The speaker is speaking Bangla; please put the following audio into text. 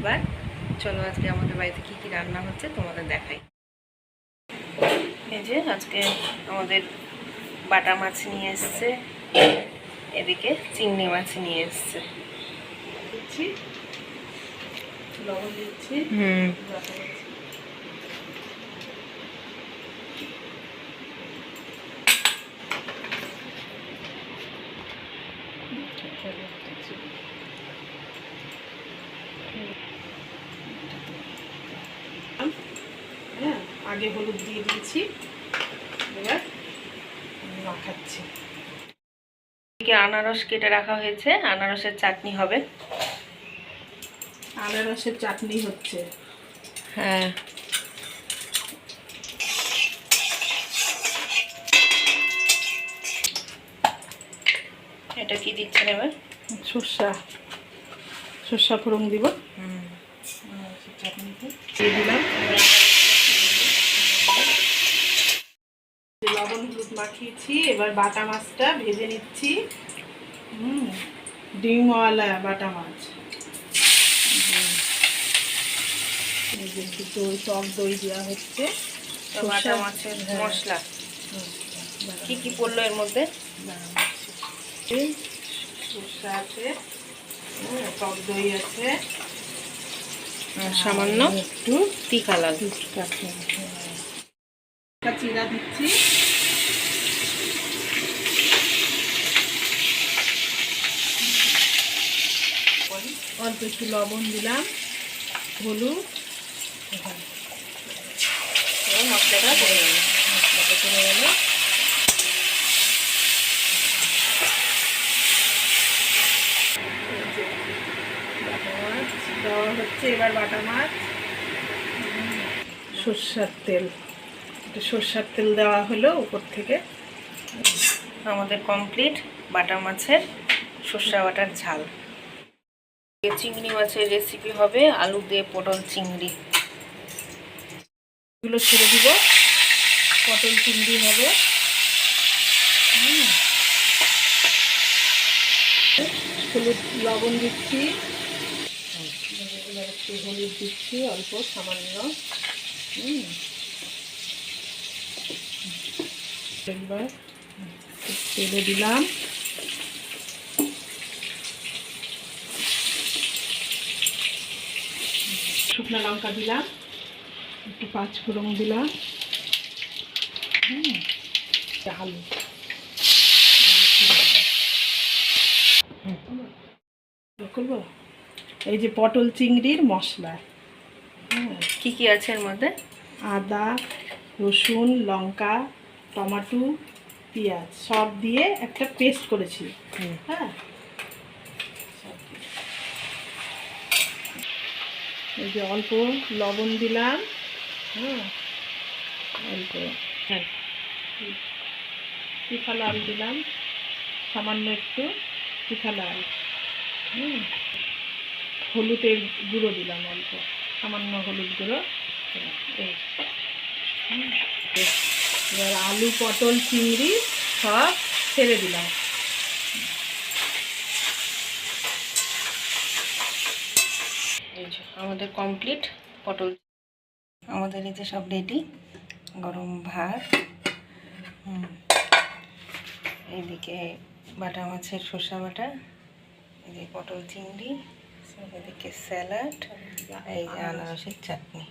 বৃহস্পতিবার। চলো আজকে আমাদের বাড়িতে কি কি রান্না হচ্ছে তোমাদের দেখাই। এই যে আজকে আমাদের বাটা মাছ নিয়ে এসছে, এদিকে চিংড়ি মাছ নিয়ে এসছে। লবণ দিচ্ছি। হ্যাঁ, আগে হলুদ দিয়ে দিয়েছি, এবার মাখাচ্ছি। আনারস কেটে রাখা হয়েছে, আনারসের চাটনি হবে। আনারসের চাটনি হচ্ছে। হ্যাঁ, এটা কি দিচ্ছেন এবার? সর্ষা ফোড়ন দিব। চাটনিতে দিয়ে দিলাম। লবণ হলুদ মাখিয়েছি, এবার বাটা মাছটা ভেজে নিচ্ছি। ডিমওয়ালা বাটা মাছ। টক দই দেওয়া হচ্ছে। বাটা মাছের মশলা কি কি পড়লো এর মধ্যে? সরষা আছে, টক দই আছে, সামান্য একটু তীখা লাল চিরা দিচ্ছি। অল্প একটু লবণ দিলাম, হলুদ, মশলাটা করে গেল। মশলাটা করে গেল। দেওয়া হচ্ছে এবার বাটা মাছ। সরষের তেল, একটু সরষের তেল দেওয়া হলো উপর থেকে। আমাদের কমপ্লিট বাটা মাছের সর্ষে বাটার ঝাল। চিংড়ি মাছের রেসিপি হবে আলু দিয়ে পটল চিংড়ি। এগুলো ছেড়ে দিব, পটল চিংড়ি হবে। হলুদ লবণ দিচ্ছি, একটু হলুদ দিচ্ছি অল্প সামান্য। একবার তেলে দিলাম, শুকনো লঙ্কা দিলাম, একটু পাঁচ ফোড়ন দিলাম, আলু করবো। এই যে পটল চিংড়ির মশলা, কি কি আছে এর মধ্যে? আদা, রসুন, লঙ্কা, টমেটো, পেঁয়াজ সব দিয়ে একটা পেস্ট করেছি। হ্যাঁ, এই যে অল্প লবণ দিলাম, অল্প তীখা লাল দিলাম, সামান্য একটু তীখা লাল, হলুদের গুঁড়ো দিলাম অল্প, সামান্য হলুদ গুঁড়ো। এবার আলু পটল চিংড়ি সব ছেড়ে দিলাম। আমাদের কমপ্লিট পটল। আমাদের এই যে সব রেডি, গরম ভাত, এইদিকে বাটা মাছের শসা বাটা, এদিকে পটল চিংড়ি, এদিকে স্যালাড, এই যে আনারসের চাটনি।